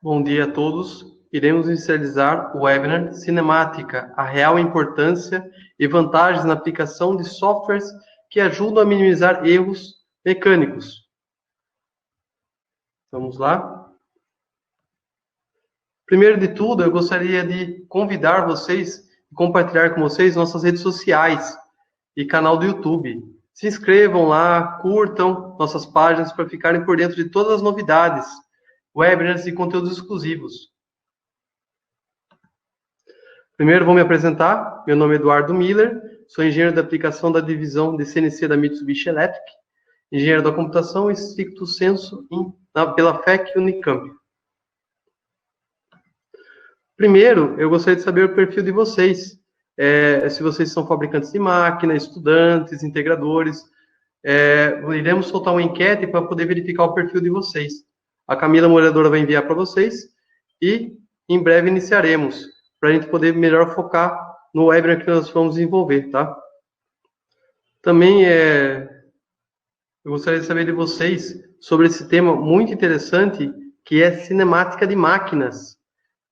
Bom dia a todos. Iremos inicializar o webinar Cinemática, a real importância e vantagens na aplicação de softwares que ajudam a minimizar erros mecânicos. Vamos lá? Primeiro de tudo, eu gostaria de convidar vocês e compartilhar com vocês nossas redes sociais e canal do YouTube. Se inscrevam lá, curtam nossas páginas para ficarem por dentro de todas as novidades, webinars e conteúdos exclusivos. Primeiro, vou me apresentar. Meu nome é Eduardo Miller, sou engenheiro da aplicação da divisão de CNC da Mitsubishi Electric, engenheiro da computação e stricto sensu pela FEC Unicamp. Primeiro, eu gostaria de saber o perfil de vocês. Se vocês são fabricantes de máquina, estudantes, integradores. Iremos soltar uma enquete para poder verificar o perfil de vocês. A Camila, moderadora, vai enviar para vocês e em breve iniciaremos, para a gente poder melhor focar no webinar que nós vamos desenvolver, tá? Também eu gostaria de saber de vocês sobre esse tema muito interessante, que é cinemática de máquinas.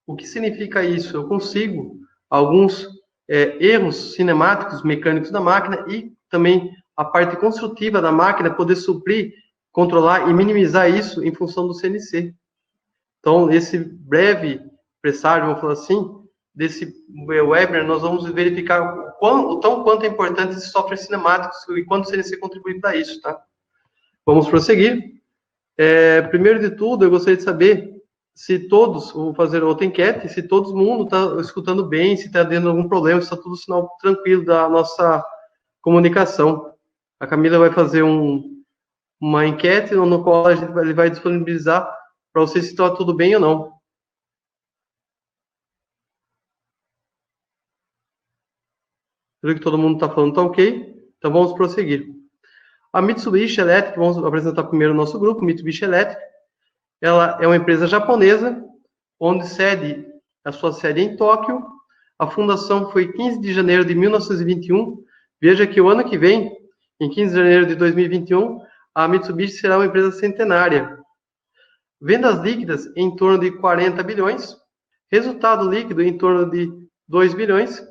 O que significa isso? Eu consigo alguns erros cinemáticos mecânicos da máquina e também a parte construtiva da máquina poder suprir, controlar e minimizar isso em função do CNC. Então, esse breve presságio, vamos falar assim, desse webinar, nós vamos verificar o tão quanto é importante esses softwares cinemáticos e quanto o CNC contribui para isso, tá? Vamos prosseguir. Primeiro de tudo, eu gostaria de saber se todos, vou fazer outra enquete, se todo mundo está escutando bem, se está tendo algum problema, se está tudo sinal tranquilo da nossa comunicação. A Camila vai fazer uma enquete no qual ele vai disponibilizar para vocês se está tudo bem ou não. Pelo que todo mundo está falando, está ok? Então vamos prosseguir. A Mitsubishi Electric, vamos apresentar primeiro o nosso grupo, Mitsubishi Electric. Ela é uma empresa japonesa, onde a sua sede é em Tóquio. A fundação foi 15 de janeiro de 1921. Veja que o ano que vem, em 15 de janeiro de 2021, a Mitsubishi será uma empresa centenária. Vendas líquidas em torno de 40 bilhões, resultado líquido em torno de 2 bilhões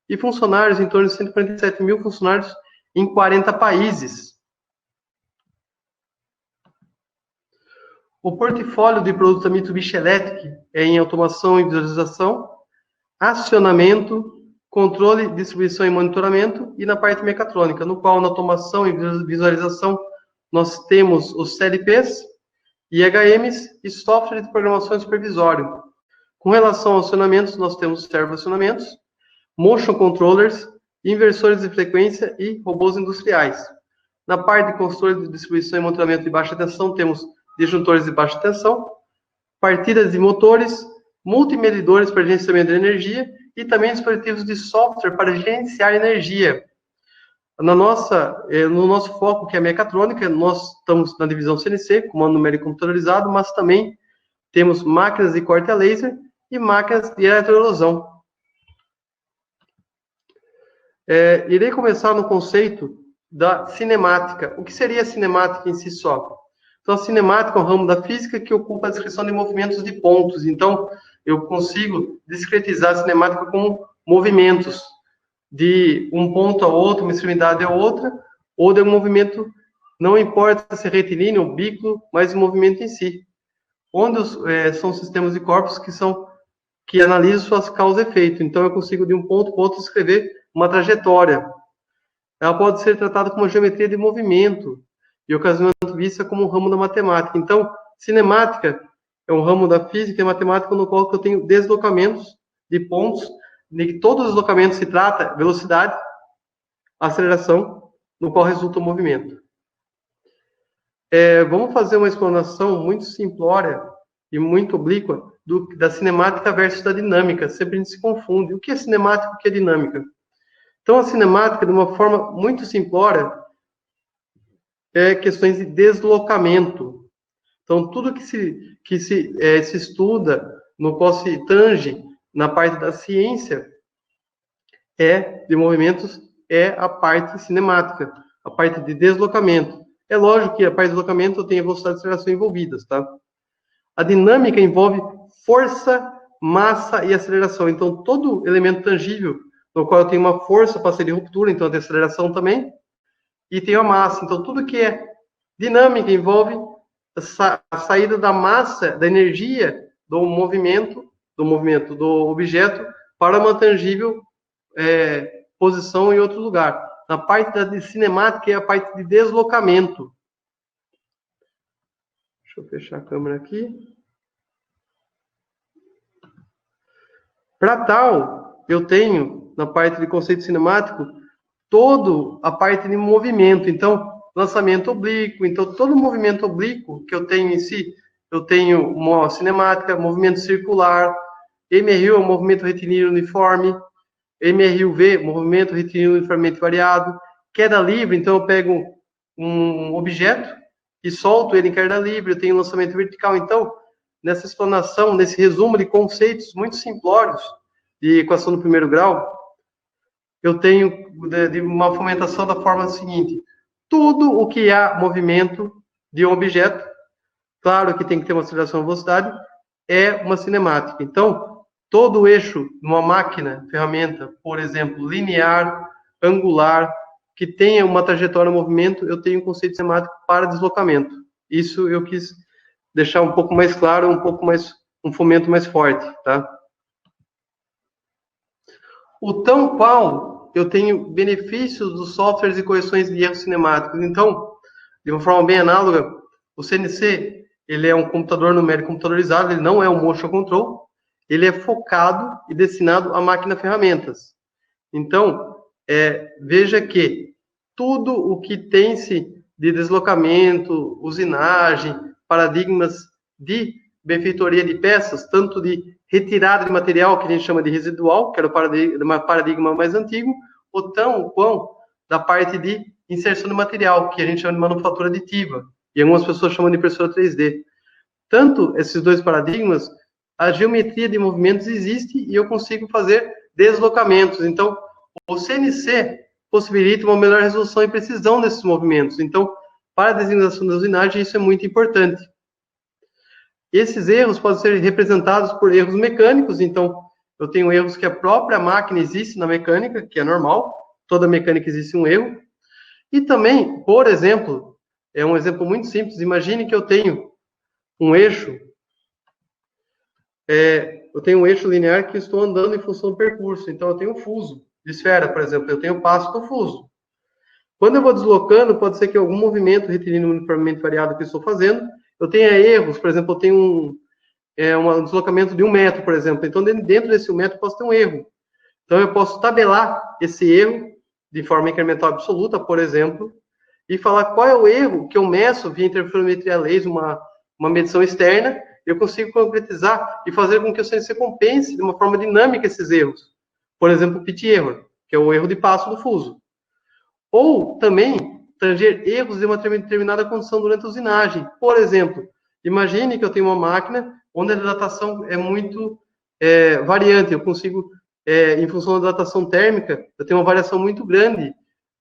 e funcionários em torno de 147 mil funcionários em 40 países. O portfólio de produtos da Mitsubishi Electric é em automação e visualização, acionamento, controle, distribuição e monitoramento e na parte mecatrônica, no qual na automação e visualização nós temos os CLPs, IHMs e software de programação e supervisório. Com relação aos acionamentos, nós temos servo-acionamentos, motion controllers, inversores de frequência e robôs industriais. Na parte de controle de distribuição e monitoramento de baixa tensão, temos disjuntores de baixa tensão, partidas de motores, multimedidores para gerenciamento de energia e também dispositivos de software para gerenciar energia. No nosso foco, que é a mecatrônica, nós estamos na divisão CNC, comando numérico computadorizado, mas também temos máquinas de corte a laser e máquinas de eletroerosão. Irei começar no conceito da cinemática. O que seria a cinemática em si só? Então, a cinemática é um ramo da física que ocupa a descrição de movimentos de pontos. Então, eu consigo discretizar a cinemática como movimentos de um ponto a outro, uma extremidade a outra, ou de um movimento, não importa se é retilíneo ou bículo, mas o movimento em si. Onde são sistemas de corpos que analisam suas causas e efeitos. Então, eu consigo de um ponto para outro escrever uma trajetória. Ela pode ser tratada como uma geometria de movimento, e ocasionalmente vista como um ramo da matemática. Então, cinemática é um ramo da física e matemática no qual eu tenho deslocamentos de pontos, de que todos os deslocamentos se trata velocidade, aceleração, no qual resulta o movimento. Vamos fazer uma explanação muito simplória e muito oblíqua da cinemática versus da dinâmica. Sempre a gente se confunde. O que é cinemática e o que é dinâmica? Então, a cinemática, de uma forma muito simplória, questões de deslocamento. Então, tudo que se estuda, no qual se tange na parte da ciência de movimentos, é a parte cinemática, a parte de deslocamento. É lógico que a parte de deslocamento tem a velocidade de aceleração envolvidas, tá? A dinâmica envolve força, massa e aceleração. Então, todo elemento tangível no qual eu tenho uma força para ser de ruptura, então tem aceleração também, e tenho a massa. Então, tudo que é dinâmica envolve a saída da massa, da energia do movimento do objeto para uma tangível posição em outro lugar. Na parte da cinemática é a parte de deslocamento. Deixa eu fechar a câmera aqui. Para tal, eu tenho, na parte de conceito cinemático, toda a parte de movimento. Então, lançamento oblíquo. Então, todo movimento oblíquo que eu tenho em si, eu tenho uma cinemática, movimento circular, MRU, movimento retilíneo uniforme, MRUV, movimento retilíneo uniformemente variado, queda livre. Então, eu pego um objeto e solto ele em queda livre, eu tenho lançamento vertical. Então, nessa explanação, nesse resumo de conceitos muito simplórios de equação do primeiro grau, eu tenho de uma fomentação da forma seguinte: tudo o que há movimento de um objeto, claro que tem que ter uma aceleração e velocidade, é uma cinemática. Então, todo o eixo de uma máquina, ferramenta, por exemplo, linear, angular, que tenha uma trajetória de movimento, eu tenho um conceito cinemático para deslocamento. Isso eu quis deixar um pouco mais claro, um fomento mais forte, tá? O tão qual eu tenho benefícios dos softwares e correções de erros cinemáticos. Então, de uma forma bem análoga, o CNC, ele é um computador numérico computadorizado, ele não é um motion control, ele é focado e destinado a máquina-ferramentas. Então, veja que tudo o que tem-se de deslocamento, usinagem, paradigmas de benfeitoria de peças, tanto de retirada de material, que a gente chama de residual, que era o paradigma mais antigo, ou tão quão da parte de inserção de material, que a gente chama de manufatura aditiva, e algumas pessoas chamam de impressora 3D. Tanto esses dois paradigmas, a geometria de movimentos existe e eu consigo fazer deslocamentos. Então, o CNC possibilita uma melhor resolução e precisão desses movimentos. Então, para a designação da usinagem, isso é muito importante. Esses erros podem ser representados por erros mecânicos. Então, eu tenho erros que a própria máquina existe na mecânica, que é normal. Toda mecânica existe um erro. E também, por exemplo, é um exemplo muito simples. Imagine que eu tenho um eixo, eu tenho um eixo linear que estou andando em função do percurso. Então, eu tenho um fuso de esfera, por exemplo. Eu tenho o passo do fuso. Quando eu vou deslocando, pode ser que algum movimento retilíneo uniformemente variado que eu estou fazendo, eu tenha erros. Por exemplo, eu tenho um deslocamento de 1 metro, por exemplo. Então, dentro desse 1 metro, eu posso ter um erro. Então, eu posso tabelar esse erro de forma incremental absoluta, por exemplo, e falar qual é o erro que eu meço via interferometria laser, uma medição externa. Eu consigo concretizar e fazer com que o CNC compense de uma forma dinâmica esses erros. Por exemplo, o pitch error, que é o erro de passo do fuso. Ou também tanger erros de uma determinada condição durante a usinagem. Por exemplo, imagine que eu tenho uma máquina onde a dilatação é muito variante. Eu consigo, em função da dilatação térmica, eu tenho uma variação muito grande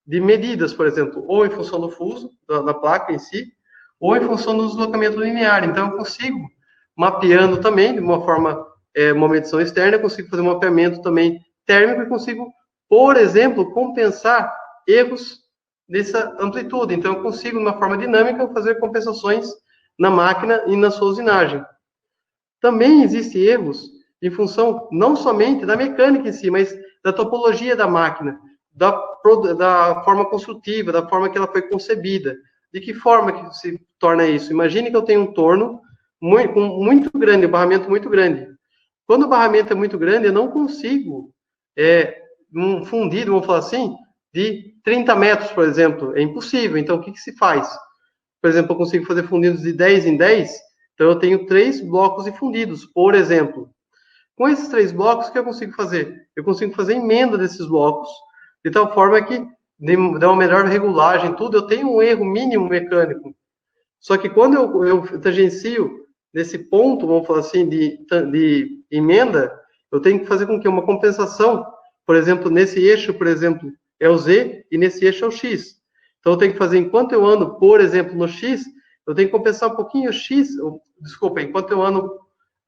de medidas, por exemplo, ou em função do fuso, da placa em si, ou em função do deslocamento linear. Então, eu consigo, mapeando também, de uma forma, uma medição externa, eu consigo fazer um mapeamento também térmico e consigo, por exemplo, compensar erros dessa amplitude. Então, eu consigo, de uma forma dinâmica, fazer compensações na máquina e na sua usinagem. Também existem erros em função não somente da mecânica em si, mas da topologia da máquina, da forma construtiva, da forma que ela foi concebida. De que forma que se torna isso? Imagine que eu tenho um torno muito grande, um barramento muito grande. Quando o barramento é muito grande, eu não consigo um fundido, vamos falar assim, de 30 metros, por exemplo. É impossível. Então, o que se faz? Por exemplo, eu consigo fazer fundidos de 10 em 10, então eu tenho 3 blocos de fundidos, por exemplo. Com esses 3 blocos, o que eu consigo fazer? Eu consigo fazer emenda desses blocos, de tal forma que dá uma melhor regulagem, tudo. Eu tenho um erro mínimo mecânico. Só que quando eu tangencio nesse ponto, vamos falar assim, de emenda, eu tenho que fazer com que uma compensação, por exemplo, nesse eixo, por exemplo, é o Z, e nesse eixo é o X. Então, eu tenho que fazer, enquanto eu ando, por exemplo, no X, eu tenho que compensar um pouquinho o X, desculpa, enquanto eu ando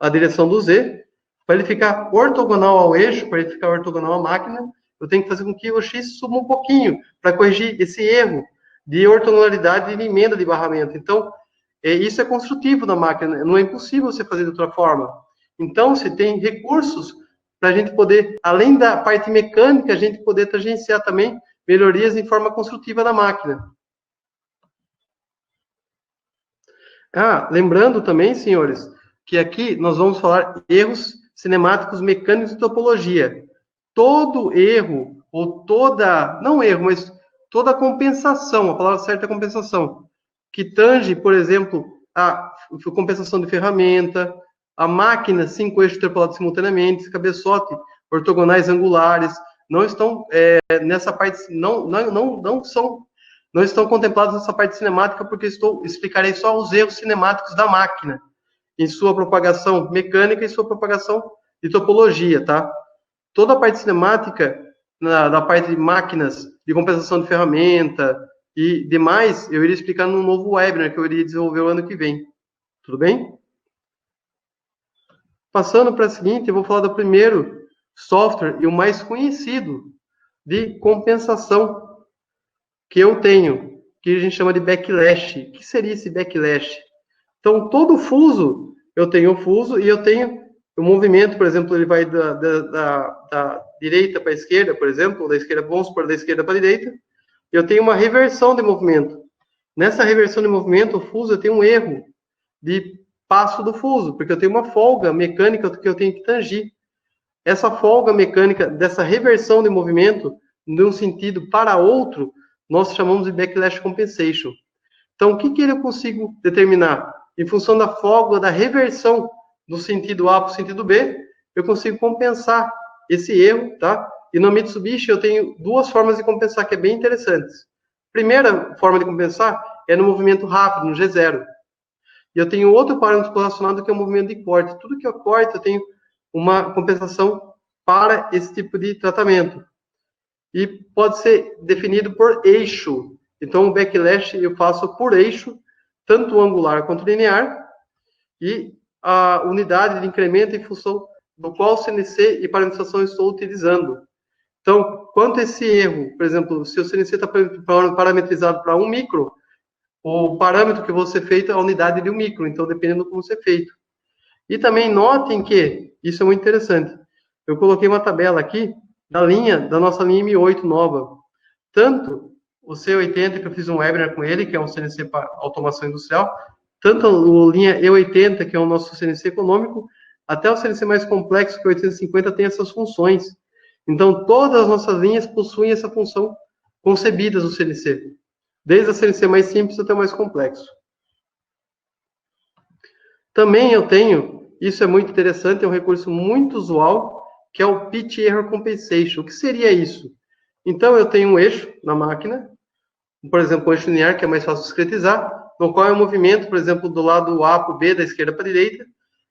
a direção do Z, para ele ficar ortogonal ao eixo, para ele ficar ortogonal à máquina, eu tenho que fazer com que o X suba um pouquinho, para corrigir esse erro de ortogonalidade e de emenda de barramento. Então, isso é construtivo na máquina, não é impossível você fazer de outra forma. Então, se tem recursos para a gente poder, além da parte mecânica, a gente poder tangenciar também melhorias em forma construtiva da máquina. Lembrando também, senhores, que aqui nós vamos falar erros cinemáticos mecânicos de topologia. Todo erro, ou toda, não erro, mas toda compensação, a palavra certa é compensação, que tange, por exemplo, a compensação de ferramenta, a máquina 5 eixos interpolados simultaneamente, cabeçote, ortogonais angulares, não estão nessa parte, não estão contemplados nessa parte cinemática, porque explicarei só os erros cinemáticos da máquina, em sua propagação mecânica e sua propagação de topologia, tá? Toda a parte cinemática, da parte de máquinas, de compensação de ferramenta e demais, eu iria explicar num novo webinar que eu iria desenvolver o ano que vem. Tudo bem? Passando para a seguinte, eu vou falar do primeiro software e o mais conhecido de compensação que eu tenho, que a gente chama de backlash. O que seria esse backlash? Então, todo fuso, eu tenho o fuso e eu tenho o movimento, por exemplo, ele vai da direita para a esquerda, por exemplo, ou da esquerda, vamos supor, da esquerda para a direita, eu tenho uma reversão de movimento. Nessa reversão de movimento, o fuso, eu tenho um erro de passo do fuso, porque eu tenho uma folga mecânica que eu tenho que tangir. Essa folga mecânica dessa reversão de movimento, de um sentido para outro, nós chamamos de backlash compensation. Então, o que eu consigo determinar? Em função da folga, da reversão do sentido A para o sentido B, eu consigo compensar esse erro, tá? E no Mitsubishi eu tenho duas formas de compensar que é bem interessantes. Primeira forma de compensar é no movimento rápido, no G0. E eu tenho outro parâmetro correlacionado que é o movimento de corte. Tudo que eu corto, eu tenho uma compensação para esse tipo de tratamento. E pode ser definido por eixo. Então, o backlash eu faço por eixo, tanto angular quanto linear, e a unidade de incremento em função do qual CNC e parametrização eu estou utilizando. Então, quanto esse erro, por exemplo, se o CNC está parametrizado para 1 micro, o parâmetro que você feito é a unidade de 1 micro, então dependendo do como ser feito. E também notem que, isso é muito interessante, eu coloquei uma tabela aqui da nossa linha M8 nova. Tanto o C80, que eu fiz um webinar com ele, que é um CNC para automação industrial, tanto a linha E80, que é o nosso CNC econômico, até o CNC mais complexo, que é o 850, tem essas funções. Então, todas as nossas linhas possuem essa função concebidas no CNC. Desde a CNC mais simples até o mais complexo. Também eu tenho, isso é muito interessante, é um recurso muito usual, que é o Pitch Error Compensation. O que seria isso? Então, eu tenho um eixo na máquina, por exemplo, um eixo linear, que é mais fácil de discretizar, no qual é o movimento, por exemplo, do lado A para o B, da esquerda para a direita,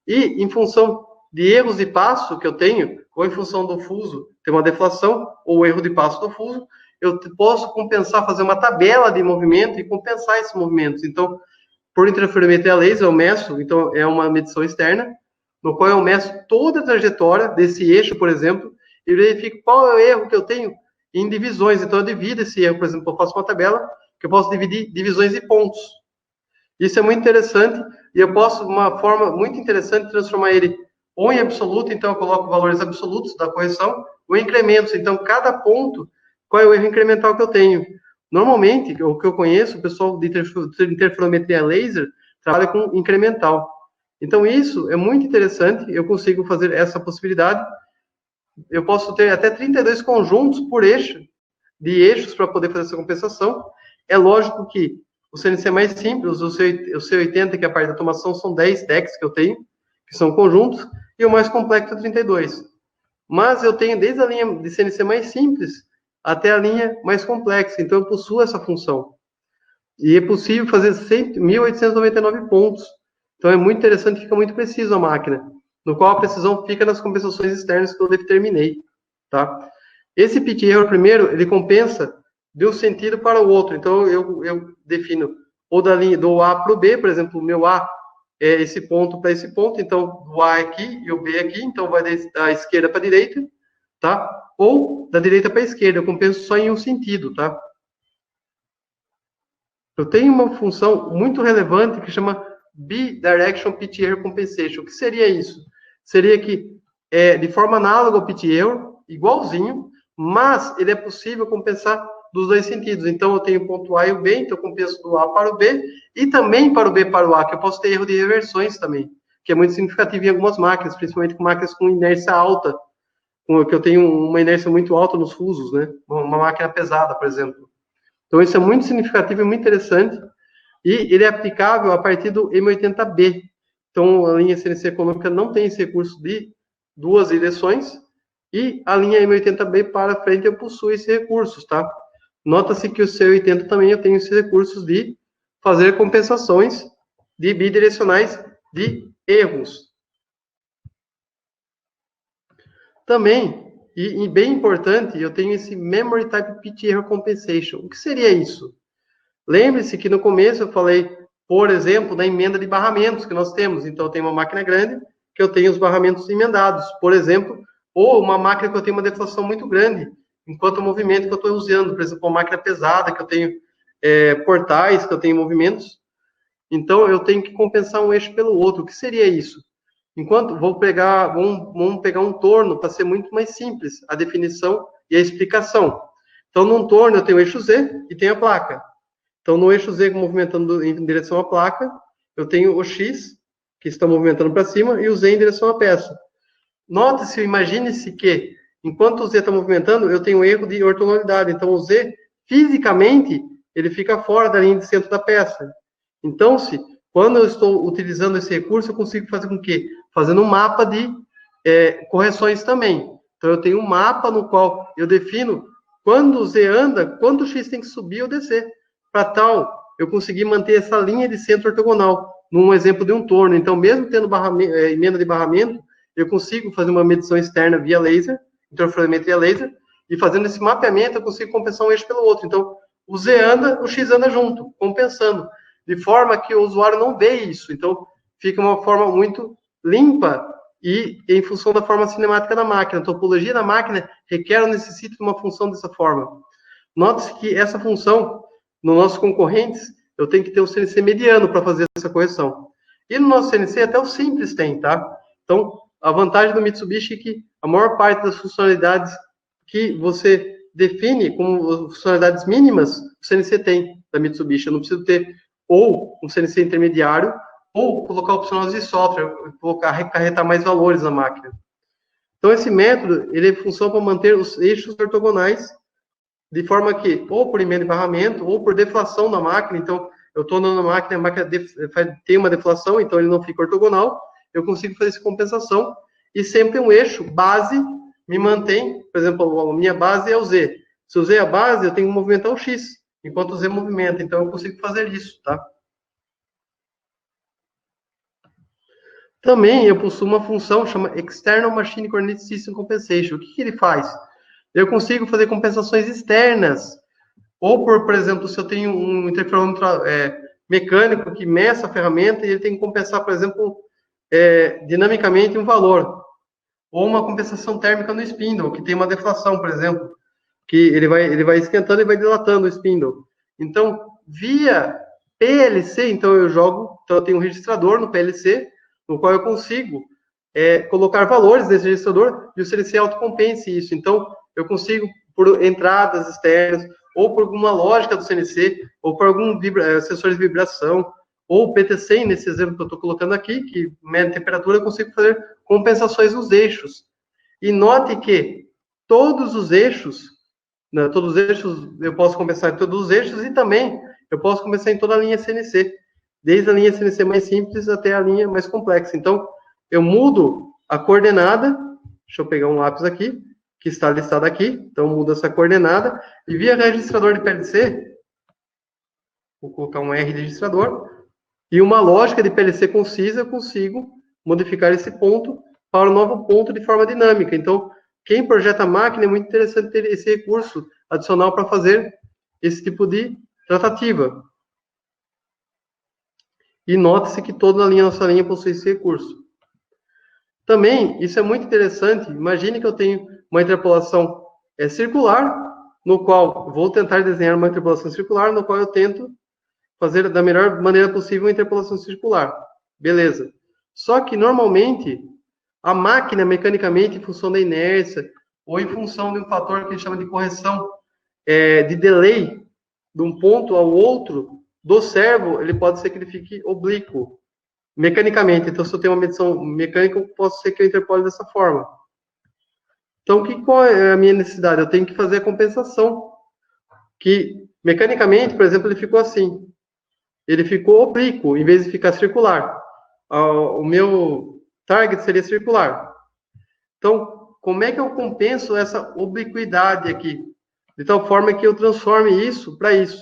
e em função de erros de passo que eu tenho, ou em função do fuso, tem uma deflação, ou erro de passo do fuso, eu posso compensar, fazer uma tabela de movimento e compensar esses movimentos. Então, por interferometria laser, eu meço, então é uma medição externa, no qual eu meço toda a trajetória desse eixo, por exemplo, e verifico qual é o erro que eu tenho em divisões. Então, eu divido esse erro, por exemplo, eu faço uma tabela que eu posso dividir divisões e pontos. Isso é muito interessante, e eu posso, uma forma muito interessante, transformar ele ou em absoluto, então eu coloco valores absolutos da correção, ou em incrementos. Então, cada ponto, qual é o erro incremental que eu tenho? Normalmente, o que eu conheço, o pessoal de interferometria laser trabalha com incremental. Então, isso é muito interessante, eu consigo fazer essa possibilidade. Eu posso ter até 32 conjuntos por eixo, de eixos para poder fazer essa compensação. É lógico que o CNC mais simples, o C80, que é a parte da automação, são 10 decks que eu tenho, que são conjuntos, e o mais complexo é 32. Mas eu tenho desde a linha de CNC mais simples até a linha mais complexa, então eu possuo essa função. E é possível fazer 1.899 pontos. Então é muito interessante, fica muito preciso a máquina, no qual a precisão fica nas compensações externas que eu determinei, tá? Esse pitch error, primeiro, ele compensa de um sentido para o outro. Então eu defino ou da linha do A para o B, por exemplo, o meu A esse ponto para esse ponto, então o A aqui e o B aqui, então vai da esquerda para a direita, tá? Ou da direita para a esquerda, eu compenso só em um sentido, tá? Eu tenho uma função muito relevante que chama Bidirection Pitch Error Compensation. O que seria isso? Seria que, de forma análoga ao pitch error, igualzinho, mas ele é possível compensar dos dois sentidos. Então, eu tenho o ponto A e o B, então eu compenso do A para o B, e também para o B para o A, que eu posso ter erro de reversões também, que é muito significativo em algumas máquinas, principalmente com máquinas com inércia alta, que eu tenho uma inércia muito alta nos fusos, né? Uma máquina pesada, por exemplo. Então, isso é muito significativo e muito interessante. E ele é aplicável a partir do M80B. Então, a linha CNC econômica não tem esse recurso de duas direções. E a linha M80B para frente eu possuo esses recursos, tá? Nota-se que o C80 também eu tenho esses recursos de fazer compensações de bidirecionais de erros. Também, e bem importante, eu tenho esse Memory Type Pitch Error Compensation. O que seria isso? Lembre-se que no começo eu falei, por exemplo, da emenda de barramentos que nós temos. Então, eu tenho uma máquina grande que eu tenho os barramentos emendados, por exemplo, ou uma máquina que eu tenho uma deflação muito grande, enquanto o movimento que eu estou usando, por exemplo, uma máquina pesada que eu tenho portais, que eu tenho movimentos. Então, eu tenho que compensar um eixo pelo outro. O que seria isso? Enquanto vamos pegar um torno para ser muito mais simples a definição e a explicação. Então, num torno eu tenho o eixo Z e tenho a placa. Então, no eixo Z movimentando em direção à placa, eu tenho o X, que está movimentando para cima, e o Z em direção à peça. Note-se, imagine-se que, enquanto o Z está movimentando, eu tenho um erro de ortogonalidade. Então, o Z, fisicamente, ele fica fora da linha de centro da peça. Então, quando eu estou utilizando esse recurso, eu consigo fazer com que? Fazendo um mapa de correções também. Então, eu tenho um mapa no qual eu defino quando o Z anda, quanto o X tem que subir ou descer. Para tal, eu conseguir manter essa linha de centro ortogonal, num exemplo de um torno. Então, mesmo tendo emenda de barramento, eu consigo fazer uma medição externa via laser, interferometria laser, e fazendo esse mapeamento, eu consigo compensar um eixo pelo outro. Então, o Z anda, o X anda junto, compensando, de forma que o usuário não vê isso. Então, fica uma forma muito limpa e em função da forma cinemática da máquina. A topologia da máquina requer ou necessita de uma função dessa forma. Note-se que essa função, nos nossos concorrentes, eu tenho que ter o CNC mediano para fazer essa correção. E no nosso CNC, até o simples tem, tá? Então, a vantagem do Mitsubishi é que a maior parte das funcionalidades que você define como funcionalidades mínimas, o CNC tem da Mitsubishi. Eu não preciso ter ou um CNC intermediário, ou colocar opcionais de software, colocar, recarretar mais valores na máquina. Então, esse método, ele funciona para manter os eixos ortogonais, de forma que, ou por emenda de barramento, ou por deflação da máquina. Então, eu estou andando na máquina, a máquina tem uma deflação, então ele não fica ortogonal, eu consigo fazer essa compensação, e sempre um eixo base me mantém, por exemplo, a minha base é o Z. Se eu usei a base, eu tenho que movimentar o X, enquanto o Z movimenta, então eu consigo fazer isso, tá? Também eu possuo uma função chamada External Machine Coordinate System Compensation. O que ele faz? Eu consigo fazer compensações externas, ou por exemplo, se eu tenho um interferômetro mecânico que meça a ferramenta e ele tem que compensar, por exemplo, dinamicamente um valor, ou uma compensação térmica no spindle, que tem uma deflação, por exemplo, que ele vai esquentando e vai dilatando o spindle. Então, via PLC, então eu tenho um registrador no PLC, no qual eu consigo colocar valores nesse registrador e o CNC autocompense isso. Então, eu consigo, por entradas externas, ou por alguma lógica do CNC, ou por algum sensor de vibração, ou PTC, nesse exemplo que eu estou colocando aqui, que mede temperatura, eu consigo fazer compensações nos eixos. E note que todos os eixos, eu posso compensar em todos os eixos e também eu posso compensar em toda a linha CNC, desde a linha CNC mais simples até a linha mais complexa. Então, eu mudo a coordenada, deixa eu pegar um lápis aqui, que está listado aqui, então muda essa coordenada, e via registrador de PLC, vou colocar um R registrador, e uma lógica de PLC concisa, eu consigo modificar esse ponto para um novo ponto de forma dinâmica. Então, quem projeta a máquina é muito interessante ter esse recurso adicional para fazer esse tipo de tratativa. E note-se que toda a nossa linha possui esse recurso. Também, isso é muito interessante, imagine que eu tenho uma interpolação circular, no qual vou tentar desenhar uma interpolação circular, no qual eu tento fazer da melhor maneira possível uma interpolação circular. Beleza. Só que, normalmente, a máquina, mecanicamente, em função da inércia, ou em função de um fator que a gente chama de correção de delay, de um ponto ao outro, do servo, ele pode ser que ele fique oblíquo, mecanicamente. Então, se eu tenho uma medição mecânica, eu posso ser que eu interpole dessa forma. Então, qual é a minha necessidade? Eu tenho que fazer a compensação, que, mecanicamente, por exemplo, ele ficou assim. Ele ficou oblíquo, em vez de ficar circular. O meu target seria circular. Então, como é que eu compenso essa obliquidade aqui? De tal forma que eu transforme isso para isso.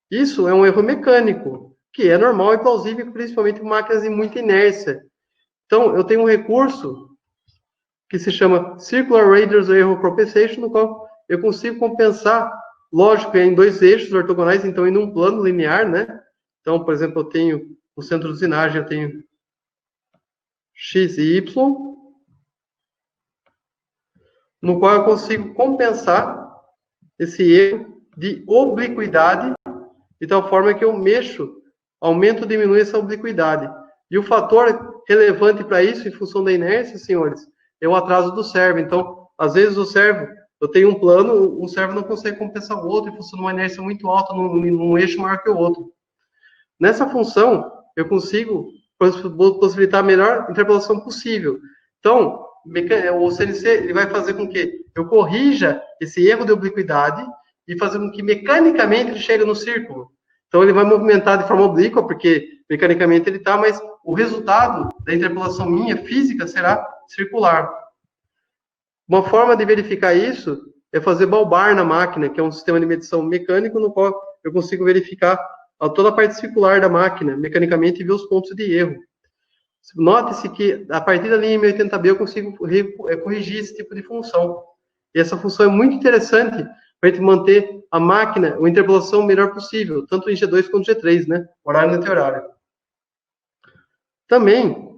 Isso é um erro mecânico, que é normal e plausível, principalmente em máquinas de muita inércia. Então, eu tenho um recurso que se chama Circular Radius Error Compensation, no qual eu consigo compensar, lógico, em dois eixos ortogonais, então em um plano linear, né? Então, por exemplo, eu tenho no centro de usinagem, eu tenho x e y, no qual eu consigo compensar esse erro de obliquidade, de tal forma que eu mexo, aumento ou diminuo essa obliquidade. E o fator relevante para isso, em função da inércia, senhores, é o atraso do servo. Então, às vezes o servo, eu tenho um plano, um servo não consegue compensar o outro, em função de uma inércia muito alta, num eixo maior que o outro. Nessa função, eu consigo possibilitar a melhor interpolação possível. Então, o CNC ele vai fazer com que eu corrija esse erro de obliquidade e fazer com que mecanicamente ele chegue no círculo. Então, ele vai movimentar de forma oblíqua, porque mecanicamente ele está, mas o resultado da interpolação minha, física, será circular. Uma forma de verificar isso é fazer balbar na máquina, que é um sistema de medição mecânico, no qual eu consigo verificar toda a parte circular da máquina, mecanicamente, e ver os pontos de erro. Note-se que, a partir da linha M80B, eu consigo corrigir esse tipo de função. E essa função é muito interessante para a gente manter a máquina, a interpolação o melhor possível, tanto em G2 quanto G3, né? Horário e anti-horário. Também,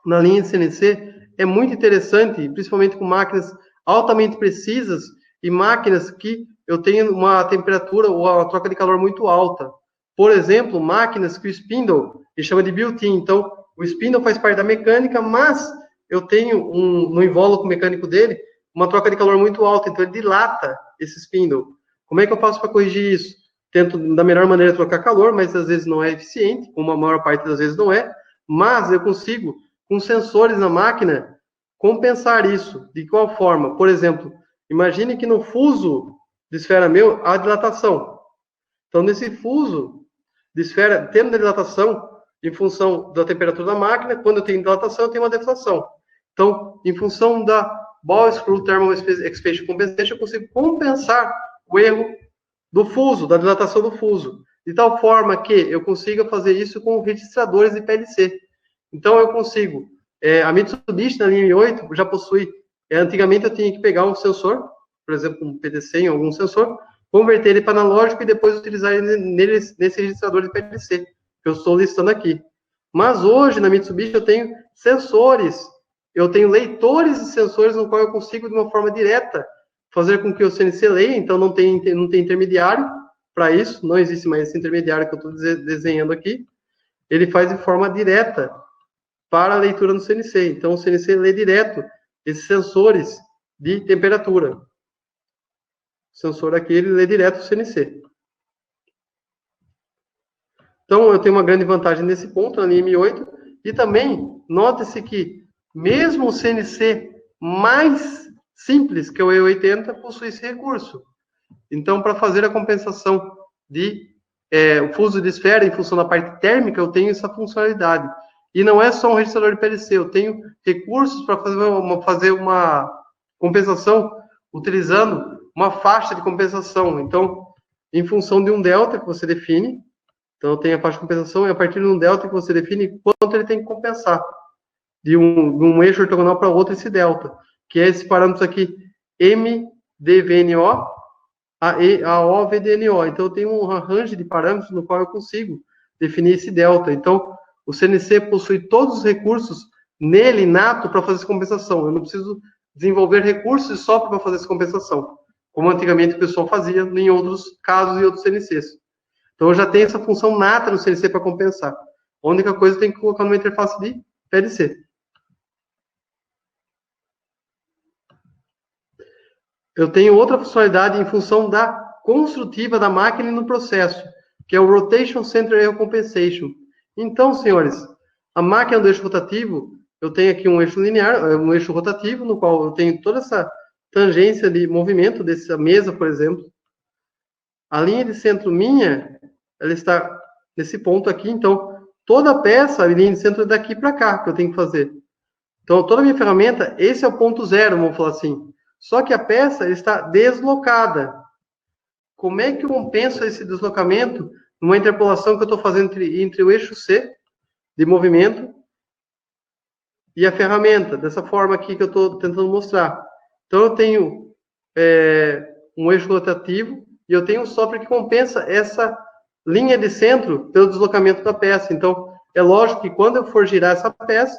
na linha de CNC, é muito interessante, principalmente com máquinas altamente precisas e máquinas que eu tenho uma temperatura ou a troca de calor muito alta. Por exemplo, máquinas que o spindle, ele chama de built-in. Então, o spindle faz parte da mecânica, mas eu tenho no invólucro mecânico dele uma troca de calor muito alta, então ele dilata esse spindle. Como é que eu faço para corrigir isso? Tento da melhor maneira trocar calor, mas às vezes não é eficiente, como a maior parte das vezes não é, mas eu consigo, com sensores na máquina, compensar isso. De qual forma? Por exemplo, imagine que no fuso de esfera meu há dilatação. Então, nesse fuso de esfera, tendo dilatação, em função da temperatura da máquina, quando eu tenho dilatação, eu tenho uma deflação. Então, em função da Ball Screw Thermal Expansion Compensation, eu consigo compensar o erro do fuso, da dilatação do fuso, de tal forma que eu consiga fazer isso com registradores de PLC. Então, eu consigo, a Mitsubishi na linha M8 já possui, antigamente eu tinha que pegar um sensor, por exemplo, um PD100, algum sensor, converter ele para analógico e depois utilizar ele nesse registrador de PLC, que eu estou listando aqui. Mas hoje, na Mitsubishi, eu tenho sensores, eu tenho leitores de sensores no qual eu consigo, de uma forma direta, fazer com que o CNC leia, então não tem intermediário para isso, não existe mais esse intermediário que eu estou desenhando aqui, ele faz de forma direta para a leitura no CNC. Então, o CNC lê direto esses sensores de temperatura. O sensor aqui, ele lê direto o CNC. Então, eu tenho uma grande vantagem nesse ponto, na linha M8, e também, note-se que, mesmo o CNC mais simples, que é o E80, possui esse recurso. Então, para fazer a compensação de o fuso de esfera, em função da parte térmica, eu tenho essa funcionalidade. E não é só um registrador de PLC, eu tenho recursos para fazer uma compensação utilizando uma faixa de compensação. Então, em função de um delta que você define, então eu tenho a faixa de compensação, e a partir de um delta que você define quanto ele tem que compensar de um eixo ortogonal para outro, esse delta, que é esse parâmetro aqui, MDVNO, a OVDNO. Então, eu tenho um range de parâmetros no qual eu consigo definir esse delta. Então, o CNC possui todos os recursos nele, inato, para fazer essa compensação. Eu não preciso desenvolver recursos só para fazer essa compensação, como antigamente o pessoal fazia em outros casos e outros CNCs. Então, eu já tenho essa função nata no CNC para compensar. A única coisa que eu tenho que colocar numa interface de PLC. Eu tenho outra funcionalidade em função da construtiva da máquina e no processo, que é o Rotation Center Error Compensation. Então, senhores, a máquina do eixo rotativo, eu tenho aqui um eixo linear, um eixo rotativo, no qual eu tenho toda essa tangência de movimento dessa mesa, por exemplo. A linha de centro minha, ela está nesse ponto aqui, então, toda a peça, a linha de centro é daqui para cá, que eu tenho que fazer. Então, toda a minha ferramenta, esse é o ponto zero, vamos falar assim. Só que a peça está deslocada. Como é que eu compenso esse deslocamento numa interpolação que eu estou fazendo entre o eixo C, de movimento, e a ferramenta, dessa forma aqui que eu estou tentando mostrar. Então, eu tenho um eixo rotativo, e eu tenho um software que compensa essa linha de centro pelo deslocamento da peça. Então, é lógico que quando eu for girar essa peça,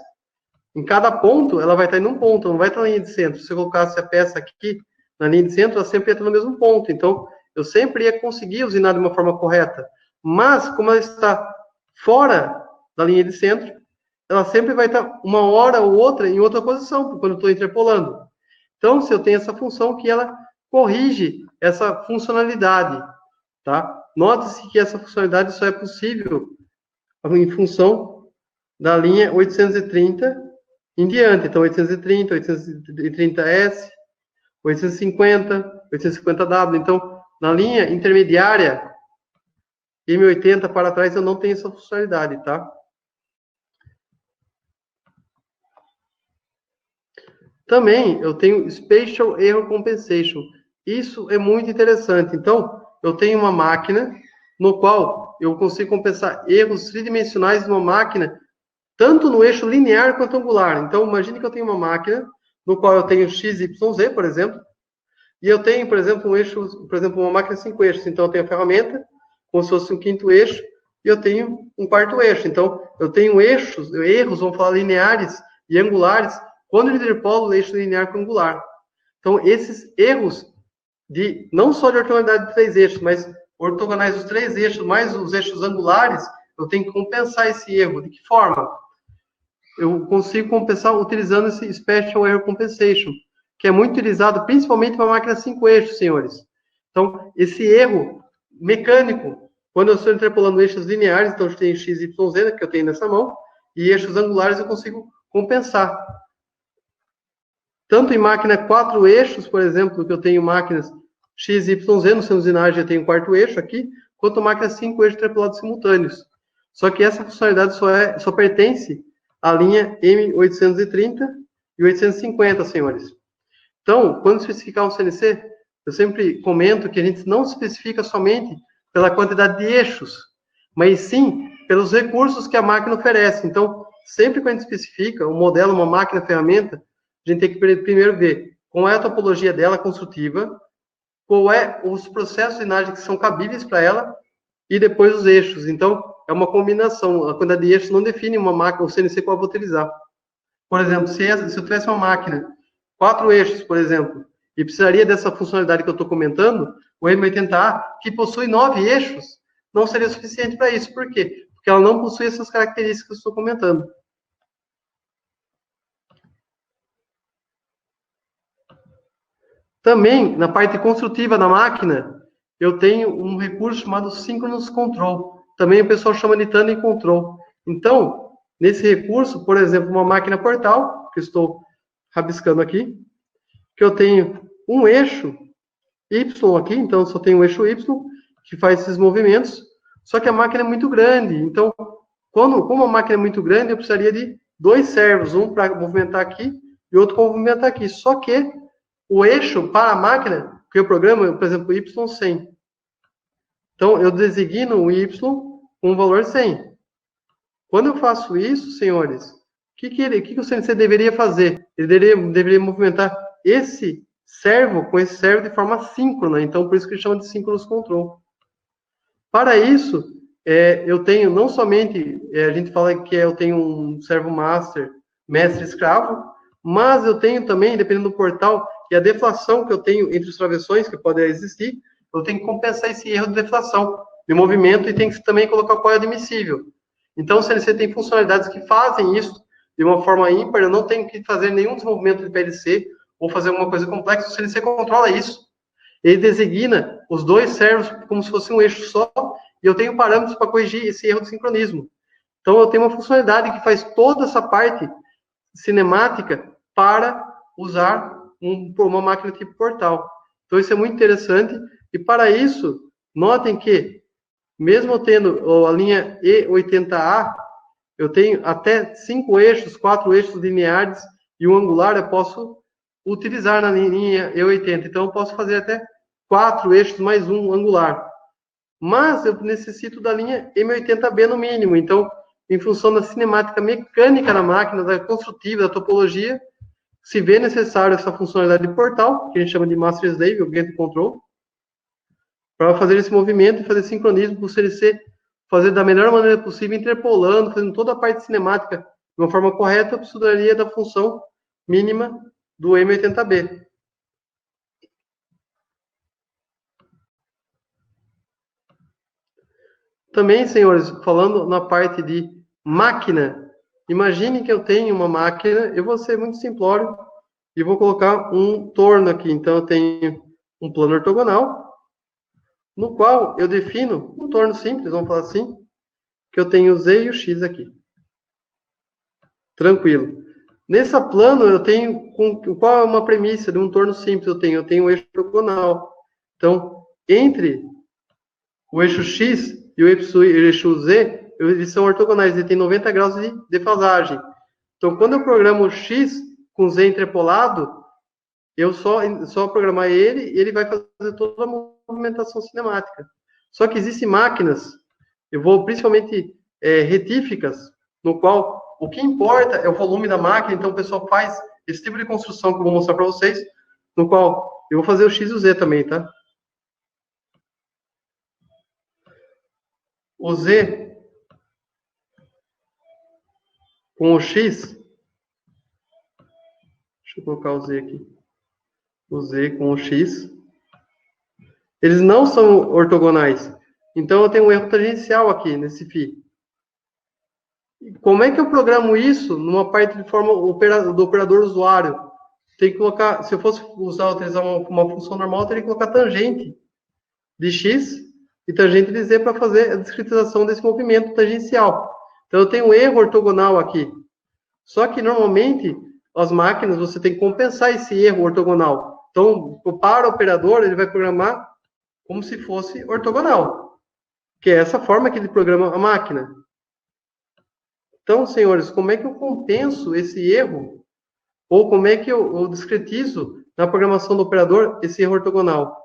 em cada ponto, ela vai estar em um ponto, não vai estar na linha de centro. Se eu colocasse a peça aqui na linha de centro, ela sempre ia estar no mesmo ponto. Então, eu sempre ia conseguir usinar de uma forma correta. Mas, como ela está fora da linha de centro, ela sempre vai estar uma hora ou outra em outra posição, quando eu estou interpolando. Então, se eu tenho essa função que ela corrige essa funcionalidade, tá? Note-se que essa funcionalidade só é possível em função da linha 830 em diante. Então, 830, 830S, 850, 850W. Então, na linha intermediária, M80 para trás, eu não tenho essa funcionalidade, tá? Também, eu tenho Spatial Error Compensation. Isso é muito interessante. Então, eu tenho uma máquina no qual eu consigo compensar erros tridimensionais de uma máquina tanto no eixo linear quanto angular. Então, imagine que eu tenho uma máquina no qual eu tenho x, y, z, por exemplo, e eu tenho, por exemplo, um eixo, por exemplo, uma máquina 5 eixos. Então, eu tenho a ferramenta, como se fosse um quinto eixo, e eu tenho um quarto eixo. Então, eu tenho erros, vamos falar, lineares e angulares, quando eu interpolo o eixo linear com angular. Então, esses erros, não só de ortogonalidade de 3 eixos, mas ortogonais dos 3 eixos, mais os eixos angulares, eu tenho que compensar esse erro. De que forma? Eu consigo compensar utilizando esse Special Error Compensation, que é muito utilizado principalmente para máquinas 5 eixos, senhores. Então, esse erro mecânico, quando eu estou interpolando eixos lineares, então eu tenho x, y, z, que eu tenho nessa mão, e eixos angulares eu consigo compensar. Tanto em máquina 4 eixos, por exemplo, que eu tenho máquinas x, y, z, no seu usinagem eu tenho um quarto eixo aqui, quanto máquina 5 eixos interpolados simultâneos. Só que essa funcionalidade só pertence à linha M830 e 850, senhores. Então, quando especificar um CNC, eu sempre comento que a gente não especifica somente pela quantidade de eixos, mas sim pelos recursos que a máquina oferece. Então, sempre que a gente especifica um modelo, uma máquina, ferramenta, a gente tem que primeiro ver qual é a topologia dela construtiva, qual é os processos de usinagem que são cabíveis para ela, e depois os eixos. Então, é uma combinação. A quantidade de eixos não define uma máquina, o CNC qual eu vou utilizar. Por exemplo, se eu tivesse uma máquina, 4 eixos, por exemplo, e precisaria dessa funcionalidade que eu estou comentando, o M80A, que possui 9 eixos, não seria suficiente para isso. Por quê? Porque ela não possui essas características que eu estou comentando. Também, na parte construtiva da máquina, eu tenho um recurso chamado Synchronous Control. Também o pessoal chama de Tandem Control. Então, nesse recurso, por exemplo, uma máquina portal, que eu estou rabiscando aqui, que eu tenho um eixo Y aqui, então só tenho um eixo Y, que faz esses movimentos, só que a máquina é muito grande. Então, como a máquina é muito grande, eu precisaria de 2 servos, um para movimentar aqui e outro para movimentar aqui. Só que o eixo para a máquina, que eu programo, por exemplo, Y100. Então, eu designo o Y com um valor 100. Quando eu faço isso, senhores, o que o CNC deveria fazer? Ele deveria movimentar esse servo com esse servo de forma síncrona. Então, por isso que ele chama de Synchronous Control. Para isso, eu tenho não somente, a gente fala que eu tenho um servo master, mestre escravo, mas eu tenho também, dependendo do portal, que a deflação que eu tenho entre os travessões, que pode existir, eu tenho que compensar esse erro de deflação de movimento e tem que também colocar qual é admissível. Então, o CNC tem funcionalidades que fazem isso de uma forma ímpar, eu não tenho que fazer nenhum desenvolvimento de PLC ou fazer alguma coisa complexa, o CNC controla isso. Ele designa os dois servos como se fosse um eixo só, e eu tenho parâmetros para corrigir esse erro de sincronismo. Então, eu tenho uma funcionalidade que faz toda essa parte cinemática para usar uma máquina tipo portal. Então, isso é muito interessante. E, para isso, notem que, mesmo eu tendo a linha E80A, eu tenho até 5 eixos, 4 eixos lineares e um angular, eu posso utilizar na linha E80. Então, eu posso fazer até 4 eixos mais um angular. Mas eu necessito da linha M80B no mínimo. Então, em função da cinemática mecânica na máquina, da construtiva, da topologia, se vê necessário essa funcionalidade de portal, que a gente chama de Master Slave, ou Gate Control, para fazer esse movimento e fazer sincronismo para o CNC fazer da melhor maneira possível, interpolando, fazendo toda a parte cinemática de uma forma correta, eu precisaria da função mínima do M80B. Também, senhores, falando na parte de máquina, imagine que eu tenho uma máquina, eu vou ser muito simplório e vou colocar um torno aqui. Então, eu tenho um plano ortogonal, no qual eu defino um torno simples, vamos falar assim, que eu tenho o Z e o X aqui. Tranquilo. Nessa plano, eu tenho, qual é uma premissa de um torno simples? Eu tenho um eixo ortogonal. Então, entre o eixo X e o eixo Z, eles são ortogonais, ele tem 90 graus de defasagem. Então, quando eu programo o X com Z interpolado, eu só programar ele vai fazer toda a movimentação cinemática. Só que existem máquinas, eu vou principalmente retíficas, no qual o que importa é o volume da máquina, então o pessoal faz esse tipo de construção que eu vou mostrar para vocês, no qual eu vou fazer o X e o Z também, tá? O Z com o X, deixa eu colocar o Z aqui, o Z com o X, eles não são ortogonais, então eu tenho um erro tangencial aqui nesse φ. Como é que eu programo isso numa parte de forma do operador usuário? Tem que colocar, se eu fosse utilizar uma função normal, eu teria que colocar tangente de X e tangente de Z para fazer a discretização desse movimento tangencial. Então, eu tenho um erro ortogonal aqui. Só que, normalmente, as máquinas, você tem que compensar esse erro ortogonal. Então, para o operador, ele vai programar como se fosse ortogonal, que é essa forma que ele programa a máquina. Então, senhores, como é que eu compenso esse erro? Ou como é que eu discretizo na programação do operador esse erro ortogonal?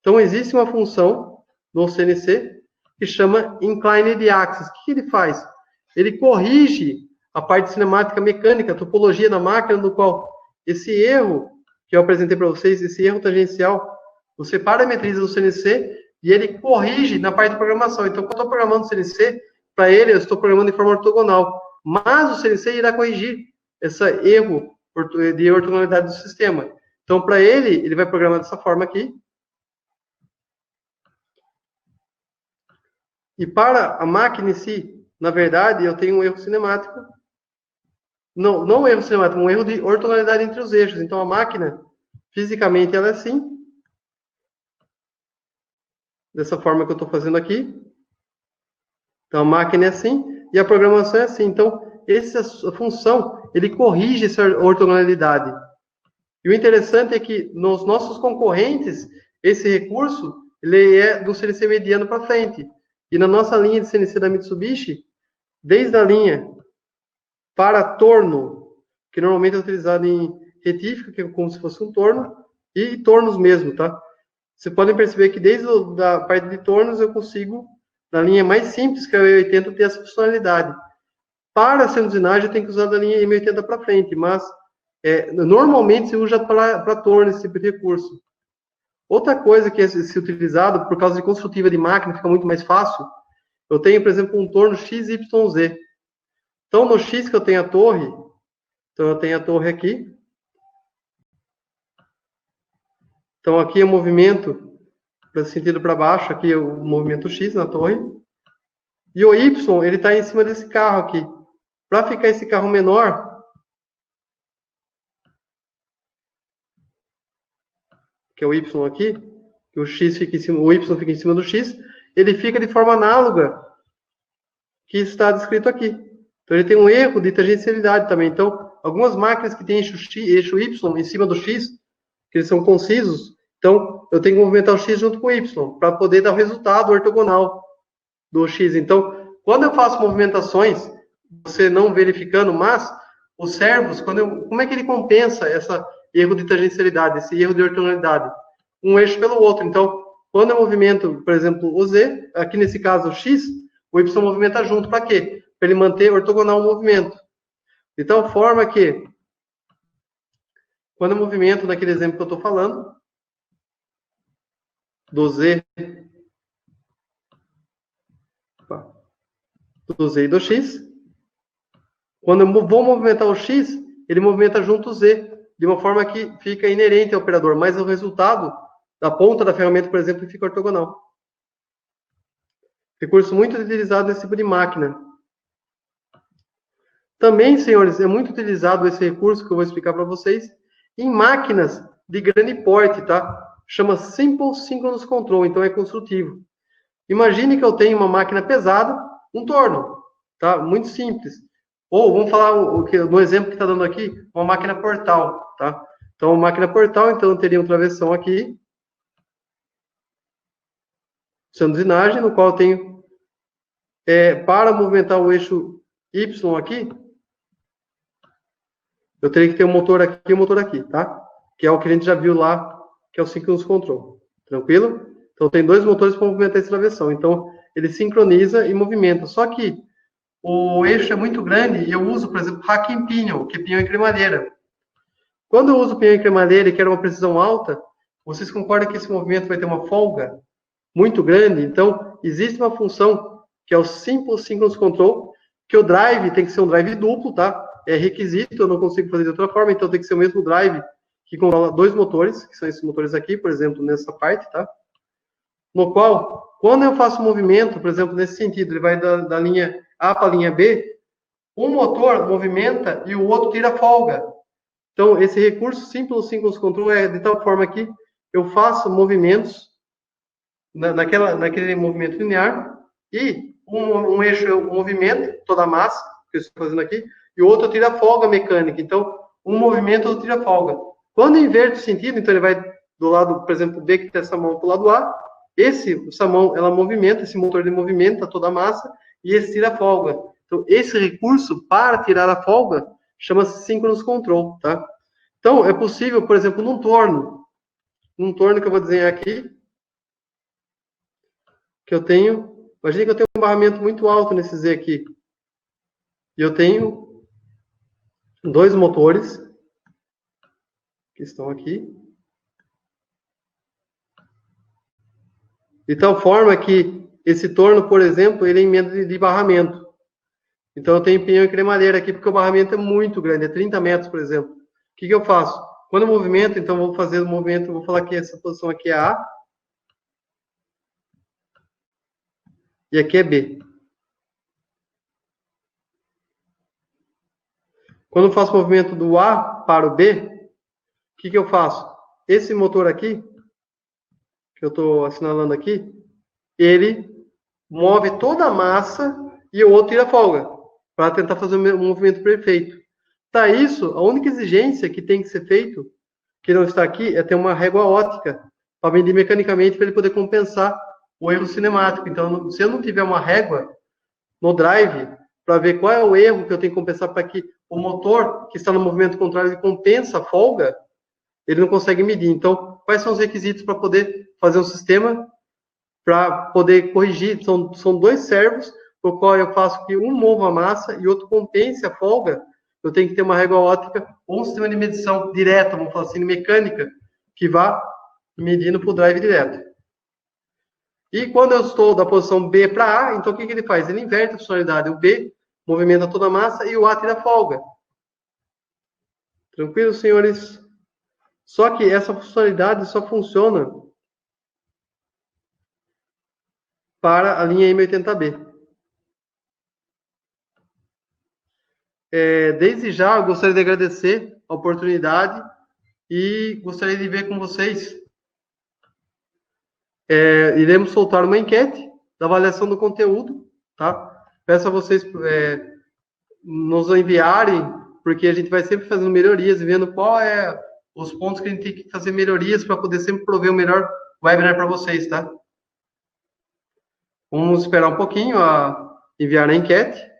Então, existe uma função no CNC que chama Inclined Axis. O que ele faz? Ele corrige a parte cinemática mecânica, a topologia da máquina, no qual esse erro que eu apresentei para vocês, esse erro tangencial, você parametriza no CNC e ele corrige na parte de programação. Então, quando eu estou programando o CNC, para ele, eu estou programando de forma ortogonal. Mas o CNC irá corrigir esse erro de ortogonalidade do sistema. Então, para ele vai programar dessa forma aqui. E para a máquina em si, na verdade, eu tenho um erro cinemático. Não um erro cinemático, um erro de ortogonalidade entre os eixos. Então, a máquina, fisicamente, ela é assim. Dessa forma que eu estou fazendo aqui. Então, a máquina é assim e a programação é assim. Então, essa função, ele corrige essa ortogonalidade. E o interessante é que nos nossos concorrentes, esse recurso, ele é do CNC mediano para frente. E na nossa linha de CNC da Mitsubishi, desde a linha para torno, que normalmente é utilizado em retífica, que é como se fosse um torno, e tornos mesmo, tá? Vocês podem perceber que desde a parte de tornos eu consigo, na linha mais simples, que é o E80, ter essa funcionalidade. Para a usinagem, eu tenho que usar da linha M80 para frente, mas normalmente se usa para torno esse tipo de recurso. Outra coisa que é se utilizado, por causa de construtiva de máquina, fica muito mais fácil, eu tenho, por exemplo, um torno XYZ. Então, no X que eu tenho a torre, então eu tenho a torre aqui. Então, aqui é o movimento, para sentido para baixo, aqui é o movimento X na torre. E o Y, ele está em cima desse carro aqui. Para ficar esse carro menor, que é o Y aqui, que o X fica em cima, o Y fica em cima do X, ele fica de forma análoga que está descrito aqui. Então, ele tem um erro de tangencialidade também. Então, algumas máquinas que têm eixo Y em cima do X, que eles são concisos, então, eu tenho que movimentar o X junto com o Y, para poder dar o resultado ortogonal do X. Então, quando eu faço movimentações, você não verificando, mas os servos, como é que ele compensa esse erro de tangencialidade, esse erro de ortogonalidade? Um eixo pelo outro. Então, quando eu movimento, por exemplo, o Z, aqui nesse caso o X, o Y movimenta junto. Para quê? Para ele manter ortogonal o movimento. De tal forma que, quando eu movimento, naquele exemplo que eu estou falando, do Z e do X, quando eu vou movimentar o X, ele movimenta junto o Z, de uma forma que fica inerente ao operador, mas o resultado da ponta da ferramenta, por exemplo, fica ortogonal. Recurso muito utilizado nesse tipo de máquina. Também, senhores, é muito utilizado esse recurso que eu vou explicar para vocês em máquinas de grande porte, tá? Chama Simple Synchronous Control, então é construtivo. Imagine que eu tenho uma máquina pesada, um torno, tá? Muito simples. Ou, vamos falar no exemplo que está dando aqui, uma máquina portal, tá? Então, uma máquina portal, então, eu teria um travessão aqui, sendo usinagem, no qual eu tenho, para movimentar o eixo Y aqui, eu teria que ter um motor aqui e um motor aqui, tá? Que é o que a gente já viu lá, que é o Synchronous Control. Tranquilo? Então, tem dois motores para movimentar esse travessão. Então, ele sincroniza e movimenta. Só que o eixo é muito grande e eu uso, por exemplo, hacking pinion, que é pinhão em cremalheira. Quando eu uso pinhão em cremalheira e quero uma precisão alta, vocês concordam que esse movimento vai ter uma folga muito grande? Então, existe uma função que é o Simple Synchronous Control, que o drive tem que ser um drive duplo, tá? É requisito, eu não consigo fazer de outra forma, então tem que ser o mesmo drive que controla dois motores, que são esses motores aqui, por exemplo, nessa parte, tá? No qual, quando eu faço um movimento, por exemplo, nesse sentido, ele vai da linha A para a linha B, um motor movimenta e o outro tira folga. Então, esse recurso Simple Synchronous Control é de tal forma que eu faço movimentos naquele movimento linear e um eixo movimenta toda a massa, que eu estou fazendo aqui, e o outro tira folga mecânica. Então, um movimento, outro tira folga. Quando inverte o sentido, então ele vai do lado, por exemplo, B, que tem essa mão para o lado A, essa mão, ela movimenta, esse motor ele movimenta toda a massa, e esse tira a folga. Então, esse recurso para tirar a folga chama-se Synchronous Control, tá? Então, é possível, por exemplo, num torno que eu vou desenhar aqui, que eu tenho, imagine que eu tenho um barramento muito alto nesse Z aqui, e eu tenho dois motores, que estão aqui, de tal forma que esse torno, por exemplo, ele é emenda de barramento. Então, eu tenho pinhão e cremalheira aqui, porque o barramento é muito grande, é 30 metros, por exemplo. O que eu faço? Quando eu movimento, então, eu vou fazer o movimento, vou falar que essa posição aqui é A, e aqui é B. Quando eu faço o movimento do A para o B, o que eu faço? Esse motor aqui, que eu estou assinalando aqui, ele move toda a massa e o outro tira folga, para tentar fazer um movimento perfeito. Para isso, a única exigência que tem que ser feito, que não está aqui, é ter uma régua óptica, para medir mecanicamente, para ele poder compensar o erro cinemático. Então, se eu não tiver uma régua no drive, para ver qual é o erro que eu tenho que compensar para que o motor que está no movimento contrário ele compensa a folga, ele não consegue medir. Então, quais são os requisitos para poder fazer um sistema para poder corrigir? São dois servos, por qual eu faço que um mova a massa e outro compense a folga. Eu tenho que ter uma régua óptica ou um sistema de medição direta, vamos falar assim, mecânica, que vá medindo para o drive direto. E quando eu estou da posição B para A, então o que ele faz? Ele inverte a funcionalidade. O B movimenta toda a massa e o A tira folga. Tranquilo, senhores? Só que essa funcionalidade só funciona para a linha M80B. Desde já, eu gostaria de agradecer a oportunidade e gostaria de ver com vocês. Iremos soltar uma enquete da avaliação do conteúdo, tá? Peço a vocês nos enviarem, porque a gente vai sempre fazendo melhorias e vendo qual é os pontos que a gente tem que fazer melhorias para poder sempre prover o melhor webinar para vocês, tá? Vamos esperar um pouquinho a enviar a enquete.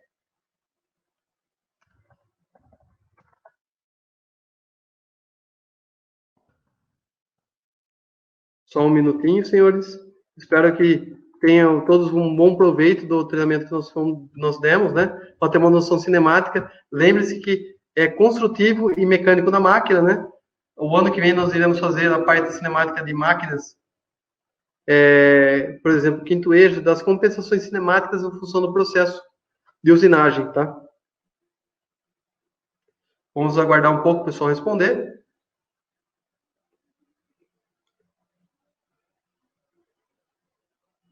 Só um minutinho, senhores. Espero que tenham todos um bom proveito do treinamento que nós demos, né? Para ter uma noção cinemática. Lembre-se que é construtivo e mecânico da máquina, né? O ano que vem nós iremos fazer a parte cinemática de máquinas, por exemplo, quinto eixo, das compensações cinemáticas em função do processo de usinagem, tá? Vamos aguardar um pouco o pessoal responder.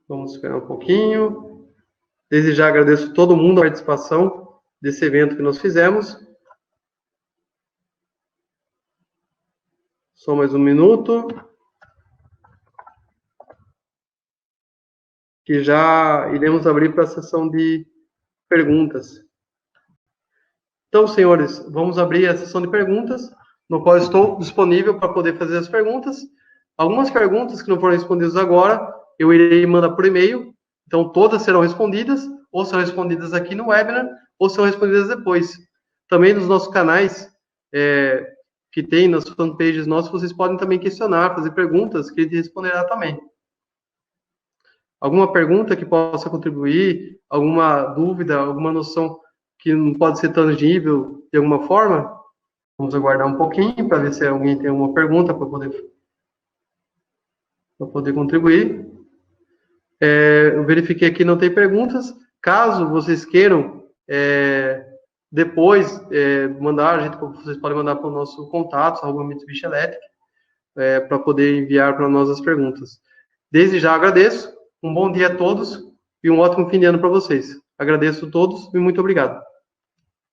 Vamos esperar um pouquinho. Desde já agradeço a todo mundo a participação desse evento que nós fizemos. Só mais um minuto. Que já iremos abrir para a sessão de perguntas. Então, senhores, vamos abrir a sessão de perguntas, no qual estou disponível para poder fazer as perguntas. Algumas perguntas que não foram respondidas agora, eu irei mandar por e-mail. Então, todas serão respondidas, ou serão respondidas aqui no webinar, ou serão respondidas depois. Também nos nossos canais, que tem nas fanpages nossas, vocês podem também questionar, fazer perguntas, que a gente responderá também. Alguma pergunta que possa contribuir, alguma dúvida, alguma noção que não pode ser tangível de alguma forma? Vamos aguardar um pouquinho para ver se alguém tem alguma pergunta para poder contribuir. Eu verifiquei aqui não tem perguntas. Caso vocês queiram depois mandar, vocês podem mandar para o nosso contato, @Mitsubishi Electric, para poder enviar para nós as perguntas. Desde já agradeço. Um bom dia a todos e um ótimo fim de ano para vocês. Agradeço a todos e muito obrigado.